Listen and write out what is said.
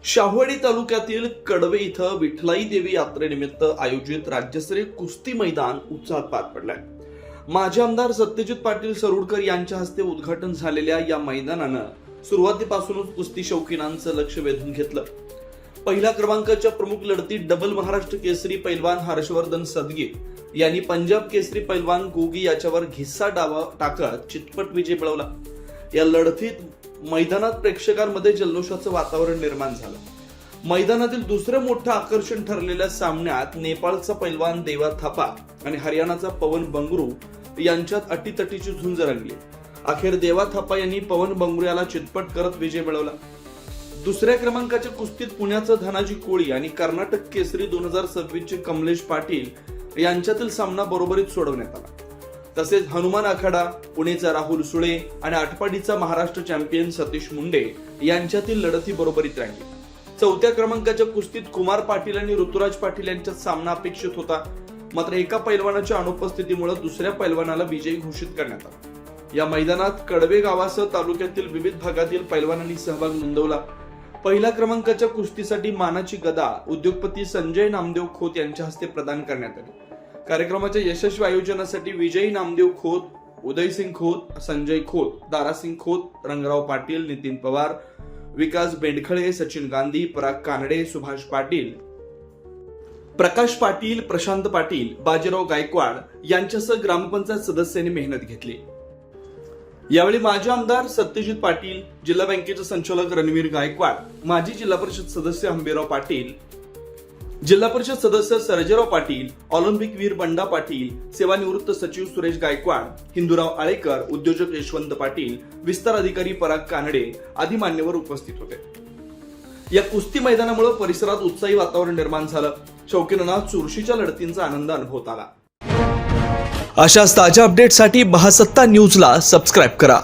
शाहूवाडी तालुक्यातील कडवे इथं विठलाई देवी यात्रेनिमित्त आयोजित राज्यस्तरीय कुस्ती मैदान उत्साहात पार पडलंय। माजी आमदार सत्यजित पाटील सरोडकर यांच्या हस्ते उद्घाटन झालेल्या या मैदानानं सुरुवातीपासूनच कुस्ती शौकीनांचं लक्ष वेधून घेतलं। पहिल्या क्रमांकाच्या प्रमुख लढतीत डबल महाराष्ट्र केसरी पैलवान हर्षवर्धन सदगे यांनी पंजाब केसरी पैलवान गोगी याच्यावर घिस्सा डावा टाकत चितपट विजय मिळवला। या लढतीत मैदानात प्रेक्षकांमध्ये जल्लोषाचं वातावरण निर्माण झालं। मैदानातील दुसरं मोठं आकर्षण ठरलेल्या सामन्यात नेपाळचा पैलवान देवा थापा आणि हरियाणाचा पवन बंगरू यांच्यात अटीतटीची झुंज रंगली। अखेर देवा थापा यांनी पवन बंगरू याला चितपट करत विजय मिळवला। दुसऱ्या क्रमांकाच्या कुस्तीत पुण्याचा धनाजी कोळी आणि कर्नाटक केसरी 2026 चे कमलेश पाटील यांच्यातील सामना बरोबरीत सोडवण्यात आला। तसेच हनुमान आखाडा, पुणेचा राहुल सुळे आणि आटपाडीचा महाराष्ट्र चॅम्पियन सतीश मुंडे यांच्यातील लढती बरोबरीत राहिली। चौथ्या क्रमांकाच्या कुस्तीत कुमार पाटील आणि ऋतुराज पाटील यांच्यात सामना अपेक्षित होता, मात्र एका पैलवानाच्या अनुपस्थितीमुळे दुसऱ्या पैलवानाला विजयी घोषित करण्यात आला। या मैदानात कडवे गावासह तालुक्यातील विविध भागातील पैलवानांनी सहभाग नोंदवला। पहिल्या क्रमांकाच्या कुस्तीसाठी मानाची गदा उद्योगपती संजय नामदेव खोत यांच्या हस्ते प्रदान करण्यात आली। कार्यक्रमाच्या यशस्वी आयोजनासाठी विजयी नामदेव खोत, उदयसिंग खोत, संजय खोत, दारासिंग खोत, रंगराव पाटील, नितीन पवार, विकास बेंडखळे, सचिन गांधी, पराग कानडे, सुभाष पाटील, प्रकाश पाटील, प्रशांत पाटील, बाजीराव गायकवाड यांच्यासह ग्रामपंचायत सदस्यांनी मेहनत घेतली। यावेळी माजी आमदार सत्यजित पाटील, जिल्हा बँकेचे संचालक रणवीर गायकवाड, माजी जिल्हा परिषद सदस्य हंबीराव पाटील, जिल्हा परिषद सदस्य सर्जेराव पाटील, ऑलिम्पिक वीर बंडा पाटील, सेवानिवृत्त सचिव सुरेश गायकवाड, हिंदूराव आळेकर, उद्योजक यशवंत पाटील, विस्तार अधिकारी पराग कानडे आदी मान्यवर उपस्थित होते। या कुस्ती मैदानामुळे परिसरात उत्साही वातावरण निर्माण झालं। शौकीनांना चुरशीच्या लढतींचा आनंद अनुभवता आला। अशाच ताज्या अपडेटसाठी महासत्ता न्यूजला सबस्क्राईब करा।